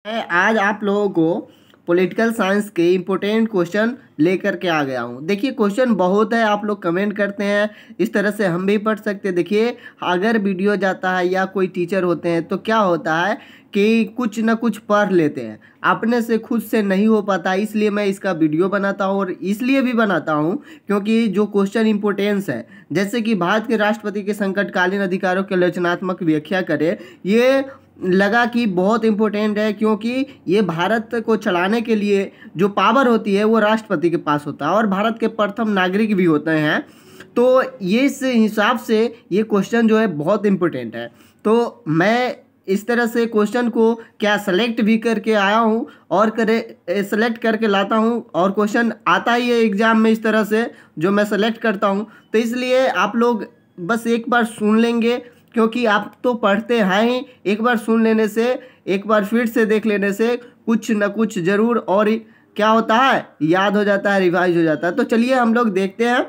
मैं आज आप लोगों को पॉलिटिकल साइंस के इम्पोर्टेंट क्वेश्चन लेकर के आ गया हूँ। देखिए क्वेश्चन बहुत है, आप लोग कमेंट करते हैं, इस तरह से हम भी पढ़ सकते हैं। देखिए अगर वीडियो जाता है या कोई टीचर होते हैं तो क्या होता है कि कुछ ना कुछ पढ़ लेते हैं, अपने से खुद से नहीं हो पाता, इसलिए मैं इसका वीडियो बनाता हूँ। और इसलिए भी बनाता हूँ क्योंकि जो क्वेश्चन इम्पोर्टेंस है, जैसे कि भारत के राष्ट्रपति के संकटकालीन अधिकारों की आलोचनात्मक व्याख्या करें, ये लगा कि बहुत इम्पोर्टेंट है क्योंकि ये भारत को चलाने के लिए जो पावर होती है वो राष्ट्रपति के पास होता है और भारत के प्रथम नागरिक भी होते हैं। तो ये इस हिसाब से ये क्वेश्चन जो है बहुत इम्पोर्टेंट है। तो मैं इस तरह से क्वेश्चन को क्या सेलेक्ट भी करके आया हूँ और सेलेक्ट करके लाता हूँ, और क्वेश्चन आता ही है एग्जाम में इस तरह से जो मैं सेलेक्ट करता हूँ। तो इसलिए आप लोग बस एक बार सुन लेंगे क्योंकि आप तो पढ़ते हैं ही, एक बार सुन लेने से, एक बार फिर से देख लेने से कुछ न कुछ ज़रूर और क्या होता है, याद हो जाता है, रिवाइज हो जाता है। तो चलिए हम लोग देखते हैं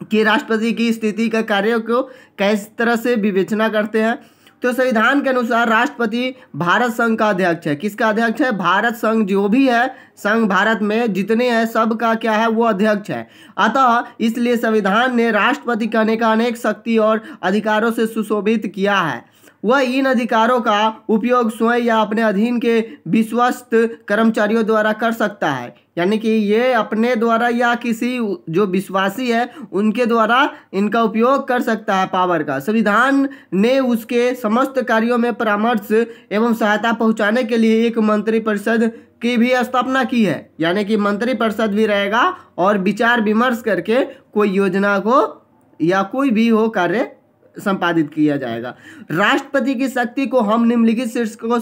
कि राष्ट्रपति की स्थिति का कार्य को किस तरह से विवेचना करते हैं। तो संविधान के अनुसार राष्ट्रपति भारत संघ का अध्यक्ष है। किसका अध्यक्ष है? भारत संघ जो भी है, संघ भारत में जितने हैं सब का क्या है, वो अध्यक्ष है। अतः इसलिए संविधान ने राष्ट्रपति का अनेक शक्ति और अधिकारों से सुशोभित किया है। वह इन अधिकारों का उपयोग स्वयं या अपने अधीन के विश्वस्त कर्मचारियों द्वारा कर सकता है, यानी कि ये अपने द्वारा या किसी जो विश्वासी है उनके द्वारा इनका उपयोग कर सकता है पावर का। संविधान ने उसके समस्त कार्यों में परामर्श एवं सहायता पहुंचाने के लिए एक मंत्रिपरिषद की भी स्थापना की है, यानी कि मंत्रिपरिषद भी रहेगा और विचार विमर्श करके कोई योजना को या कोई भी हो कार्य संपादित किया जाएगा। राष्ट्रपति की शक्ति को हम निम्नलिखित शीर्षकों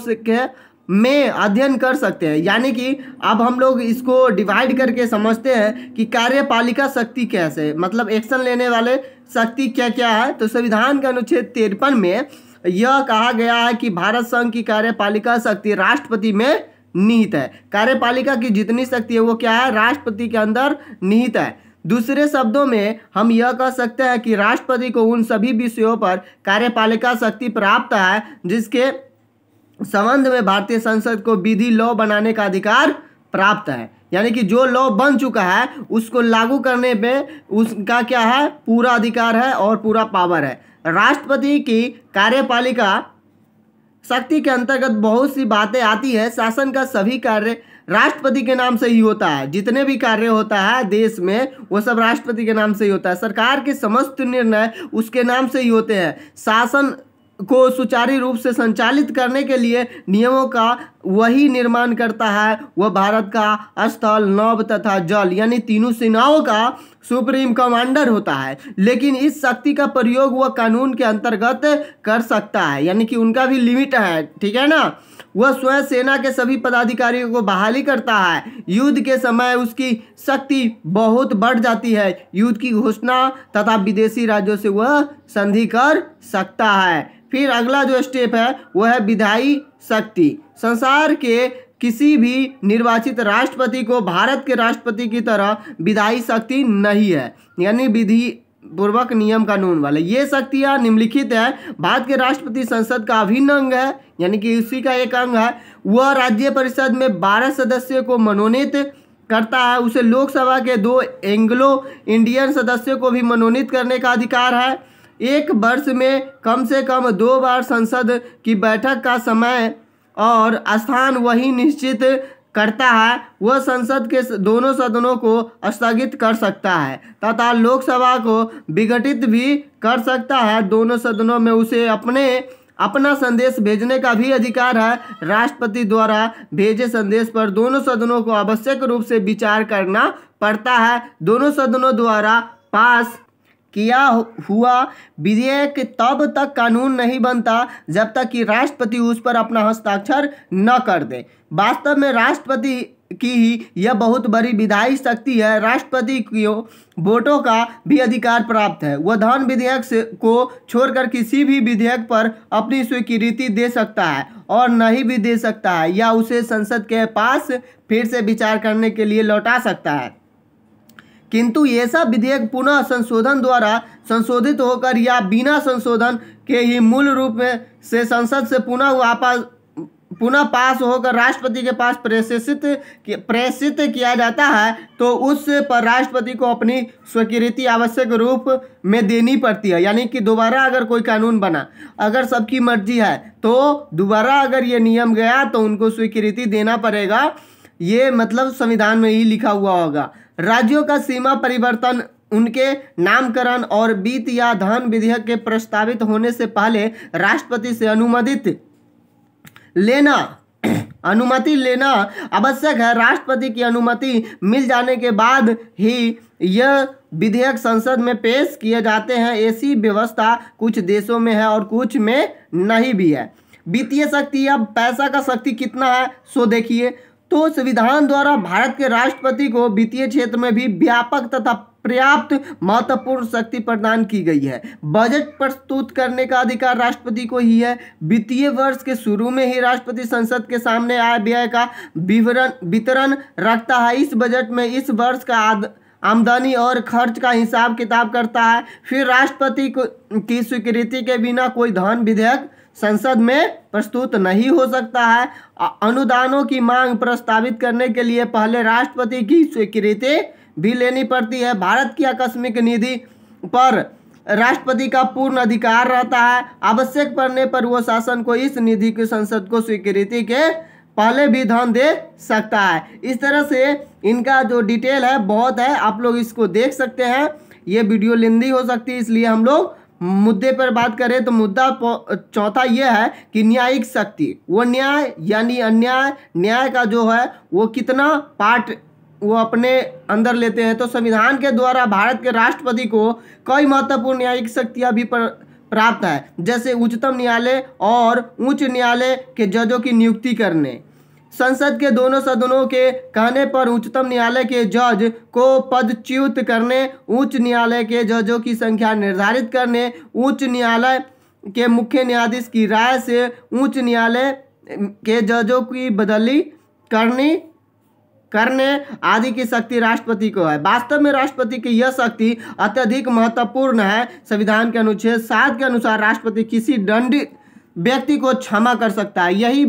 में अध्ययन कर सकते हैं, यानी कि अब हम लोग इसको डिवाइड करके समझते हैं कि कार्यपालिका शक्ति कैसे, मतलब एक्शन लेने वाले शक्ति क्या क्या है। तो संविधान के अनुच्छेद 53 में यह कहा गया है कि भारत संघ की कार्यपालिका शक्ति राष्ट्रपति में निहित है। कार्यपालिका की जितनी शक्ति है वो क्या है, राष्ट्रपति के अंदर निहित है। दूसरे शब्दों में हम यह कह सकते हैं कि राष्ट्रपति को उन सभी विषयों पर कार्यपालिका शक्ति प्राप्त है जिसके संबंध में भारतीय संसद को विधि लॉ बनाने का अधिकार प्राप्त है, यानी कि जो लॉ बन चुका है उसको लागू करने में उसका क्या है, पूरा अधिकार है और पूरा पावर है। राष्ट्रपति की कार्यपालिका शक्ति के अंतर्गत बहुत सी बातें आती है। शासन का सभी कार्य राष्ट्रपति के नाम से ही होता है, जितने भी कार्य होता है देश में वो सब राष्ट्रपति के नाम से ही होता है। सरकार के समस्त निर्णय उसके नाम से ही होते हैं। शासन को सुचारू रूप से संचालित करने के लिए नियमों का वही निर्माण करता है। वह भारत का स्थल, नभ तथा जल यानी तीनों सेनाओं का सुप्रीम कमांडर होता है, लेकिन इस शक्ति का प्रयोग वह कानून के अंतर्गत कर सकता है, यानी कि उनका भी लिमिट है, ठीक है ना। वह स्वयं सेना के सभी पदाधिकारियों को बहाली करता है। युद्ध के समय उसकी शक्ति बहुत बढ़ जाती है। युद्ध की घोषणा तथा विदेशी राज्यों से वह संधि कर सकता है। फिर अगला जो स्टेप है वह है विधायी शक्ति। संसार के किसी भी निर्वाचित राष्ट्रपति को भारत के राष्ट्रपति की तरह विधायी शक्ति नहीं है, यानी विधि पूर्वक नियम कानून वाले। ये शक्तियाँ निम्नलिखित है। भारत के राष्ट्रपति संसद का अभिन्न अंग है, यानी कि उसी का एक अंग है। वह राज्य परिषद में 12 सदस्यों को मनोनीत करता है। उसे लोकसभा के 2 एंग्लो इंडियन सदस्यों को भी मनोनीत करने का अधिकार है। एक वर्ष में कम से कम 2 बार संसद की बैठक का समय और स्थान वही निश्चित करता है। वह संसद के दोनों सदनों को स्थगित कर सकता है तथा लोकसभा को विघटित भी कर सकता है। दोनों सदनों में उसे अपना संदेश भेजने का भी अधिकार है। राष्ट्रपति द्वारा भेजे संदेश पर दोनों सदनों को आवश्यक रूप से विचार करना पड़ता है। दोनों सदनों द्वारा पास किया हुआ विधेयक तब तक कानून नहीं बनता जब तक कि राष्ट्रपति उस पर अपना हस्ताक्षर न कर दे। वास्तव में राष्ट्रपति की ही यह बहुत बड़ी विधायी शक्ति है। राष्ट्रपति को वोटों का भी अधिकार प्राप्त है। वह धन विधेयक को छोड़कर किसी भी विधेयक पर अपनी स्वीकृति दे सकता है और नहीं भी दे सकता है, या उसे संसद के पास फिर से विचार करने के लिए लौटा सकता है। किंतु ये सब विधेयक पुनः संशोधन द्वारा संशोधित होकर या बिना संशोधन के ही मूल रूप में से संसद से पुनः वापस पुनः पास होकर राष्ट्रपति के पास प्रेषित किया जाता है तो उस पर राष्ट्रपति को अपनी स्वीकृति आवश्यक रूप में देनी पड़ती है। यानी कि दोबारा अगर कोई कानून बना, अगर सबकी मर्जी है तो दोबारा अगर ये नियम गया तो उनको स्वीकृति देना पड़ेगा। ये मतलब संविधान में ही लिखा हुआ होगा। राज्यों का सीमा परिवर्तन, उनके नामकरण और वित्त या धन विधेयक के प्रस्तावित होने से पहले राष्ट्रपति से अनुमति लेना आवश्यक है। राष्ट्रपति की अनुमति मिल जाने के बाद ही यह विधेयक संसद में पेश किए जाते हैं। ऐसी व्यवस्था कुछ देशों में है और कुछ में नहीं भी है। वित्तीय शक्ति, अब पैसा का शक्ति कितना है सो देखिए। तो संविधान द्वारा भारत के राष्ट्रपति को वित्तीय क्षेत्र में भी व्यापक तथा पर्याप्त महत्वपूर्ण शक्ति प्रदान की गई है। बजट प्रस्तुत करने का अधिकार राष्ट्रपति को ही है। वित्तीय वर्ष के शुरू में ही राष्ट्रपति संसद के सामने आय व्यय का वितरण रखता है। इस बजट में इस वर्ष का आमदनी और खर्च का हिसाब किताब करता है। फिर राष्ट्रपति की स्वीकृति के बिना कोई धन विधेयक संसद में प्रस्तुत नहीं हो सकता है। अनुदानों की मांग प्रस्तावित करने के लिए पहले राष्ट्रपति की स्वीकृति भी लेनी पड़ती है। भारत की आकस्मिक निधि पर राष्ट्रपति का पूर्ण अधिकार रहता है। आवश्यक पड़ने पर वो शासन को इस निधि की संसद को स्वीकृति के पहले भी धन दे सकता है। इस तरह से इनका जो डिटेल है बहुत है, आप लोग इसको देख सकते हैं। ये वीडियो लेंदी हो सकती है, इसलिए हम लोग मुद्दे पर बात करें तो मुद्दा चौथा यह है कि न्यायिक शक्ति, वो न्याय यानी अन्याय, न्याय का जो है वो कितना पार्ट वो अपने अंदर लेते हैं। तो संविधान के द्वारा भारत के राष्ट्रपति को कई महत्वपूर्ण न्यायिक शक्तियां भी प्राप्त है, जैसे उच्चतम न्यायालय और उच्च न्यायालय के जजों की नियुक्ति करने, संसद के दोनों सदनों के कहने पर उच्चतम न्यायालय के जज को पदच्युत करने, उच्च न्यायालय के जजों की संख्या निर्धारित करने, उच्च न्यायालय के मुख्य न्यायाधीश की राय से उच्च न्यायालय के जजों की बदली करने आदि की शक्ति राष्ट्रपति को है। वास्तव में राष्ट्रपति की यह शक्ति अत्यधिक महत्वपूर्ण है। संविधान के अनुच्छेद 7 के अनुसार राष्ट्रपति किसी दंडित व्यक्ति को क्षमा कर सकता है। यही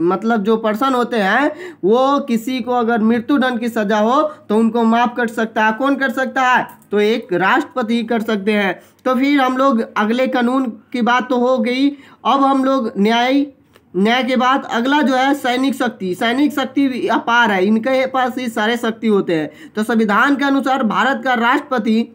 मतलब जो पर्सन होते हैं वो किसी को अगर मृत्यु दंड की सजा हो तो उनको माफ कर सकता है। कौन कर सकता है? तो एक राष्ट्रपति कर सकते हैं। तो फिर हम लोग अगले कानून की बात तो हो गई। अब हम लोग न्याय के बाद अगला जो है सैनिक शक्ति अपार है, इनके पास ही सारे शक्ति होते हैं। तो संविधान के अनुसार भारत का राष्ट्रपति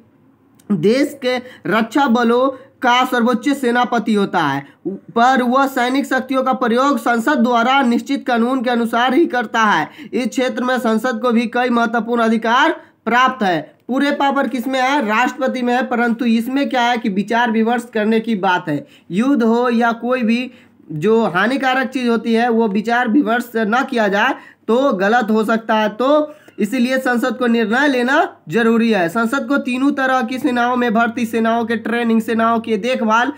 देश के रक्षा बलों का सर्वोच्च सेनापति होता है, पर वह सैनिक शक्तियों का प्रयोग संसद द्वारा निश्चित कानून के अनुसार ही करता है। इस क्षेत्र में संसद को भी कई महत्वपूर्ण अधिकार प्राप्त है। पूरे पावर किसमें है? राष्ट्रपति में है, परंतु इसमें क्या है कि विचार विमर्श करने की बात है। युद्ध हो या कोई भी जो हानिकारक चीज होती है वो विचार विमर्श न किया जाए तो गलत हो सकता है। तो इसीलिए संसद को निर्णय लेना जरूरी है। संसद को तीनों तरह की सेनाओं में भर्ती, सेनाओं के ट्रेनिंग, सेनाओं की देखभाल,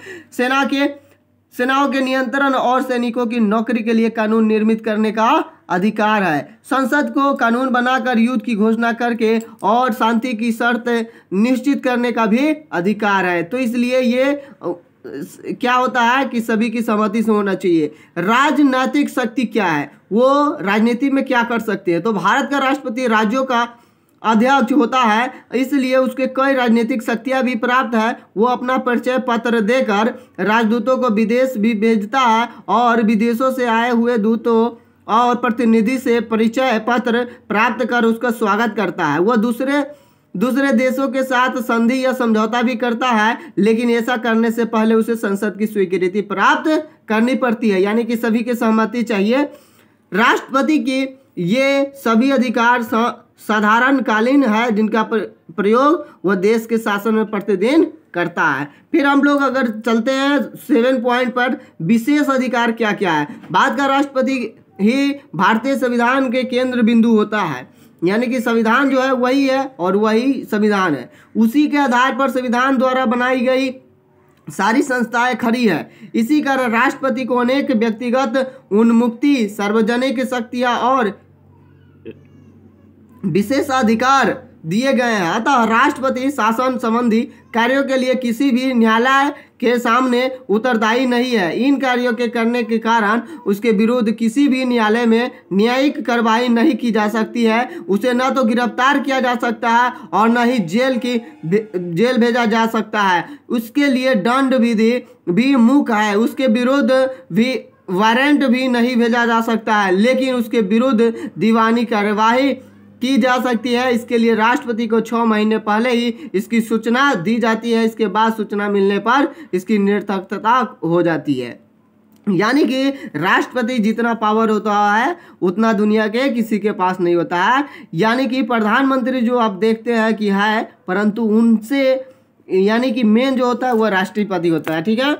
सेनाओं के नियंत्रण और सैनिकों की नौकरी के लिए कानून निर्मित करने का अधिकार है। संसद को कानून बनाकर युद्ध की घोषणा करके और शांति की शर्त निश्चित करने का भी अधिकार है। तो इसलिए ये क्या होता है कि सभी की सहमति से होना चाहिए। राजनीतिक शक्ति क्या है? वो राजनीति में क्या कर सकते हैं? तो भारत का राष्ट्रपति राज्यों का अध्यक्ष होता है, इसलिए उसके कई राजनीतिक शक्तियां भी प्राप्त है। वो अपना परिचय पत्र देकर राजदूतों को विदेश भी भेजता है और विदेशों से आए हुए दूतों और प्रतिनिधि से परिचय पत्र प्राप्त कर उसका स्वागत करता है। वह दूसरे देशों के साथ संधि या समझौता भी करता है, लेकिन ऐसा करने से पहले उसे संसद की स्वीकृति प्राप्त करनी पड़ती है, यानी कि सभी की सहमति चाहिए। राष्ट्रपति की ये सभी अधिकार साधारणकालीन है, जिनका प्रयोग वह देश के शासन में प्रतिदिन करता है। फिर हम लोग अगर चलते हैं 7 पॉइंट पर, विशेष अधिकार क्या क्या है। भारत का राष्ट्रपति ही भारतीय संविधान के केंद्र बिंदु होता है, यानी कि संविधान जो है वही है और वही संविधान है। उसी के आधार पर संविधान द्वारा बनाई गई सारी संस्थाएं खड़ी है। इसी कारण राष्ट्रपति को अनेक व्यक्तिगत उन्मुक्ति, सार्वजनिक शक्तियां और विशेषाधिकार दिए गए हैं। अतः राष्ट्रपति शासन संबंधी कार्यों के लिए किसी भी न्यायालय के सामने उत्तरदायी नहीं है। इन कार्यों के करने के कारण उसके विरुद्ध किसी भी न्यायालय में न्यायिक कार्रवाई नहीं की जा सकती है। उसे न तो गिरफ्तार किया जा सकता है और न ही जेल भेजा जा सकता है। उसके लिए दंड विधि भी मुक्त है। उसके विरुद्ध भी वारंट भी नहीं भेजा जा सकता है, लेकिन उसके विरुद्ध दीवानी कार्यवाही की जा सकती है। इसके लिए राष्ट्रपति को 6 महीने पहले ही इसकी सूचना दी जाती है। इसके बाद सूचना मिलने पर इसकी निरर्थकता हो जाती है। यानी कि राष्ट्रपति जितना पावर होता है उतना दुनिया के किसी के पास नहीं होता है। यानी कि प्रधानमंत्री जो आप देखते हैं कि है, परंतु उनसे यानी कि मेन जो होता है वह राष्ट्रपति होता है। ठीक है,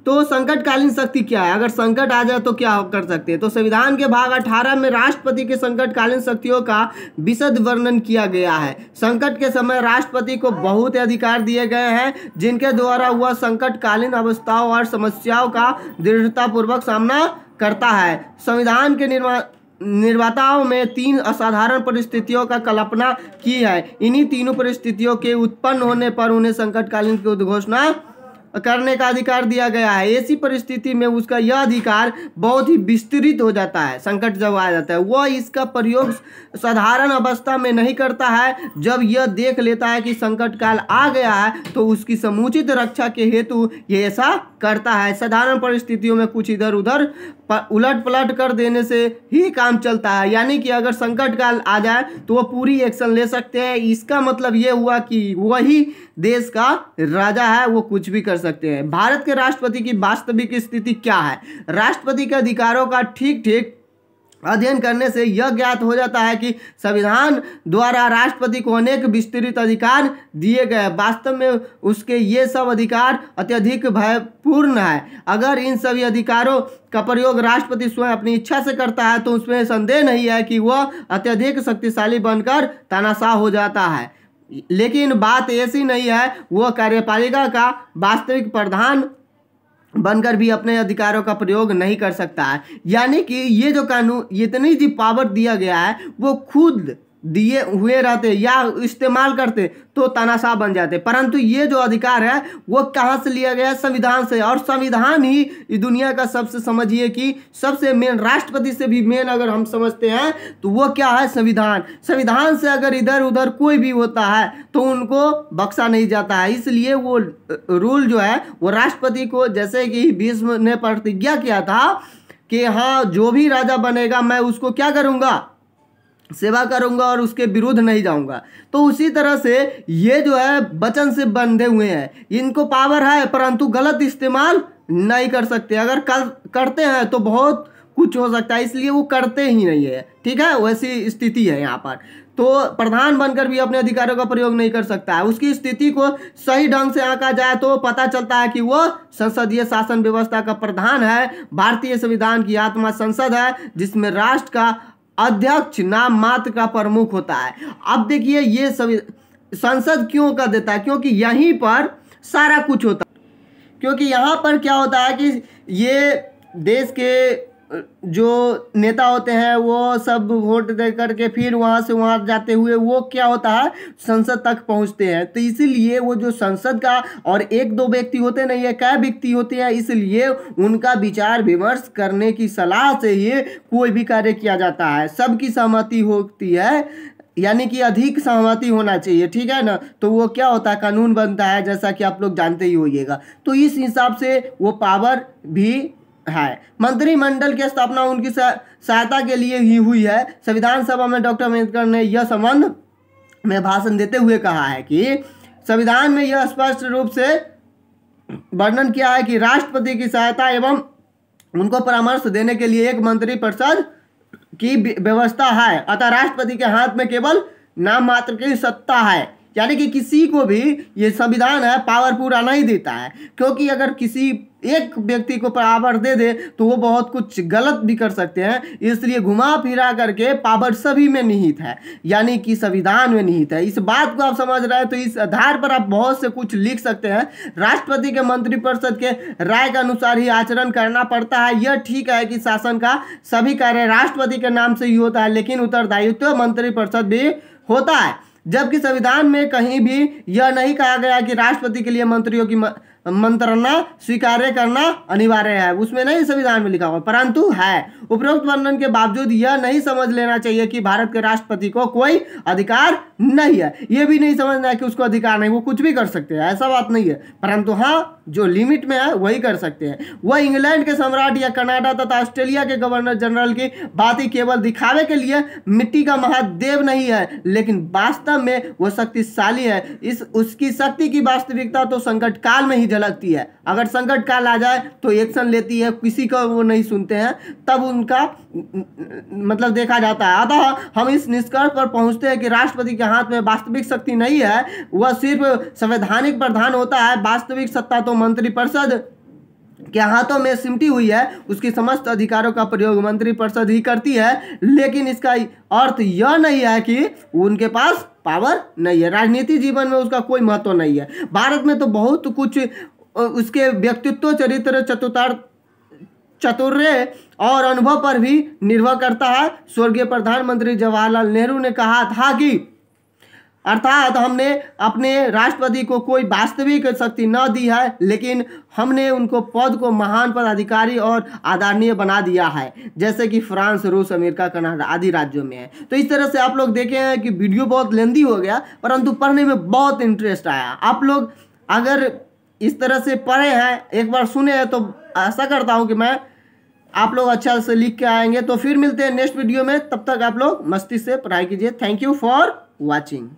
तो संकटकालीन शक्ति क्या है, अगर संकट आ जाए तो क्या कर सकते हैं। तो संविधान के भाग 18 में राष्ट्रपति के संकटकालीन शक्तियों का विशद वर्णन किया गया है। संकट के समय राष्ट्रपति को बहुत अधिकार दिए गए हैं, जिनके द्वारा वह संकटकालीन अवस्थाओं और समस्याओं का दृढ़तापूर्वक सामना करता है। संविधान के निर्माताओं में 3 असाधारण परिस्थितियों का कल्पना की है। इन्हीं तीनों परिस्थितियों के उत्पन्न होने पर उन्हें संकटकालीन की घोषणा करने का अधिकार दिया गया है। ऐसी परिस्थिति में उसका यह अधिकार बहुत ही विस्तृत हो जाता है। संकट जब आ जाता है वह इसका प्रयोग साधारण अवस्था में नहीं करता है। जब यह देख लेता है कि संकट काल आ गया है तो उसकी समुचित रक्षा के हेतु ये ऐसा करता है। साधारण परिस्थितियों में कुछ इधर उधर उलट पलट कर देने से ही काम चलता है। यानी कि अगर संकट काल आ जाए तो वह पूरी एक्शन ले सकते हैं। इसका मतलब ये हुआ कि वही देश का राजा है, वो कुछ भी कर सकते हैं। भारत के राष्ट्रपति की वास्तविक स्थिति क्या है। राष्ट्रपति के अधिकारों का ठीक अध्ययन करने से यह ज्ञात हो जाता है कि संविधान द्वारा राष्ट्रपति को अनेक विस्तृत अधिकार दिए गए। वास्तव में उसके ये सब अधिकार अत्यधिक भयपूर्ण है। अगर इन सभी अधिकारों का प्रयोग राष्ट्रपति स्वयं अपनी इच्छा से करता है तो उसमें संदेह नहीं है कि वह अत्यधिक शक्तिशाली बनकर तानाशाह हो जाता है। लेकिन बात ऐसी नहीं है, वह कार्यपालिका का वास्तविक प्रधान बनकर भी अपने अधिकारों का प्रयोग नहीं कर सकता है। यानी कि ये जो कानून इतनी जी पावर दिया गया है वो खुद दिए हुए रहते या इस्तेमाल करते तो तानाशाह बन जाते, परंतु ये जो अधिकार है वो कहाँ से लिया गया है, संविधान से। और संविधान ही इस दुनिया का सबसे समझिए कि सबसे मेन, राष्ट्रपति से भी मेन अगर हम समझते हैं तो वो क्या है, संविधान। संविधान से अगर इधर उधर कोई भी होता है तो उनको बख्शा नहीं जाता है। इसलिए वो रूल जो है वो राष्ट्रपति को, जैसे कि भीष्म ने प्रतिज्ञा किया था कि हाँ जो भी राजा बनेगा मैं उसको क्या करूँगा, सेवा करूंगा और उसके विरुद्ध नहीं जाऊंगा। तो उसी तरह से ये जो है वचन से बंधे हुए हैं, इनको पावर है परंतु गलत इस्तेमाल नहीं कर सकते। अगर करते हैं तो बहुत कुछ हो सकता है, इसलिए वो करते ही नहीं है। ठीक है, वैसी स्थिति है यहाँ पर। तो प्रधान बनकर भी अपने अधिकारों का प्रयोग नहीं कर सकता है। उसकी स्थिति को सही ढंग से आंका जाए तो पता चलता है कि वो संसदीय शासन व्यवस्था का प्रधान है। भारतीय संविधान की आत्मा संसद है, जिसमें राष्ट्र का अध्यक्ष नाम मात्र का प्रमुख होता है। अब देखिए ये संसद क्यों कर देता है, क्योंकि यहीं पर सारा कुछ होता है। क्योंकि यहाँ पर क्या होता है कि ये देश के जो नेता होते हैं वो सब वोट दे करके फिर वहाँ से वहाँ जाते हुए वो क्या होता है, संसद तक पहुँचते हैं। तो इसीलिए वो जो संसद का और 1-2 व्यक्ति होते नहीं है, कई व्यक्ति होते हैं, इसलिए उनका विचार विमर्श करने की सलाह से ही कोई भी कार्य किया जाता है। सबकी सहमति होती है, यानी कि अधिक सहमति होना चाहिए। ठीक है ना, तो वो क्या होता है, कानून बनता है, जैसा कि आप लोग जानते ही होइएगा। तो इस हिसाब से वो पावर भी है। मंत्रिमंडल की स्थापना उनकी सहायता के लिए ही हुई है। संविधान सभा में डॉक्टर अम्बेडकर ने यह संबंध में भाषण देते हुए कहा है कि संविधान में यह स्पष्ट रूप से वर्णन किया है कि राष्ट्रपति की सहायता एवं उनको परामर्श देने के लिए एक मंत्रिपरिषद की व्यवस्था है। अतः राष्ट्रपति के हाथ में केवल नाम मात्र की सत्ता है। यानी कि किसी को भी ये संविधान है पावर पूरा नहीं देता है, क्योंकि अगर किसी एक व्यक्ति को पावर दे दे तो वो बहुत कुछ गलत भी कर सकते हैं। इसलिए घुमा फिरा करके पावर सभी में निहित है, यानी कि संविधान में निहित है। इस बात को आप समझ रहे हैं तो इस आधार पर आप बहुत से कुछ लिख सकते हैं। राष्ट्रपति के मंत्रिपरिषद के राय के अनुसार ही आचरण करना पड़ता है। यह ठीक है कि शासन का सभी कार्य राष्ट्रपति के नाम से ही होता है, लेकिन उत्तरदायित्व मंत्रिपरिषद भी होता है। जबकि संविधान में कहीं भी यह नहीं कहा गया कि राष्ट्रपति के लिए मंत्रियों की मंत्रणा स्वीकार्य करना अनिवार्य है, उसमें नहीं संविधान में लिखा हुआ, परंतु है। उपरोक्त वर्णन के बावजूद यह नहीं समझ लेना चाहिए कि भारत के राष्ट्रपति को कोई अधिकार नहीं है, यह भी नहीं समझना है कि उसको अधिकार नहीं, वो कुछ भी कर सकते हैं, ऐसा बात नहीं है, परंतु हाँ जो लिमिट में है वही कर सकते हैं। वह इंग्लैंड के सम्राट या कनाडा तथा ऑस्ट्रेलिया के गवर्नर जनरल की बात ही केवल दिखावे के लिए मिट्टी का महादेव नहीं है, लेकिन वास्तव में वो शक्तिशाली है। इस उसकी शक्ति की वास्तविकता तो संकट काल में ही झलकती है। अगर संकट काल आ जाए तो एक्शन लेती है, किसी का वो नहीं सुनते हैं, तब उनका मतलब देखा जाता है। अतः हम इस निष्कर्ष पर पहुंचते हैं कि राष्ट्रपति के हाथ में वास्तविक शक्ति नहीं है, वह सिर्फ संवैधानिक प्रधान होता है। वास्तविक सत्ता तो मंत्रिपरिषद के हाथों में सिमटी हुई है, उसकी समस्त अधिकारों का प्रयोग मंत्रिपरिषद ही करती है, लेकिन इसका अर्थ यह नहीं है कि उनके पास पावर नहीं है, राजनीतिक जीवन में उसका कोई महत्व नहीं है। भारत में तो बहुत कुछ उसके व्यक्तित्व, चरित्र, चातुर्य और अनुभव पर भी निर्भर करता है। स्वर्गीय प्रधानमंत्री जवाहरलाल नेहरू ने कहा था कि अर्थात हमने अपने राष्ट्रपति को कोई वास्तविक शक्ति न दी है, लेकिन हमने उनको पद को महान पदाधिकारी और आदरणीय बना दिया है, जैसे कि फ्रांस, रूस, अमेरिका, कनाडा आदि राज्यों में है। तो इस तरह से आप लोग देखे हैं कि वीडियो बहुत लेंदी हो गया, परंतु पढ़ने में बहुत इंटरेस्ट आया। आप लोग अगर इस तरह से पढ़े हैं, एक बार सुने हैं, तो आशा करता हूँ कि मैं आप लोग अच्छा से लिख के आएंगे। तो फिर मिलते हैं नेक्स्ट वीडियो में, तब तक आप लोग मस्ती से पढ़ाई कीजिए। Thank you for watching.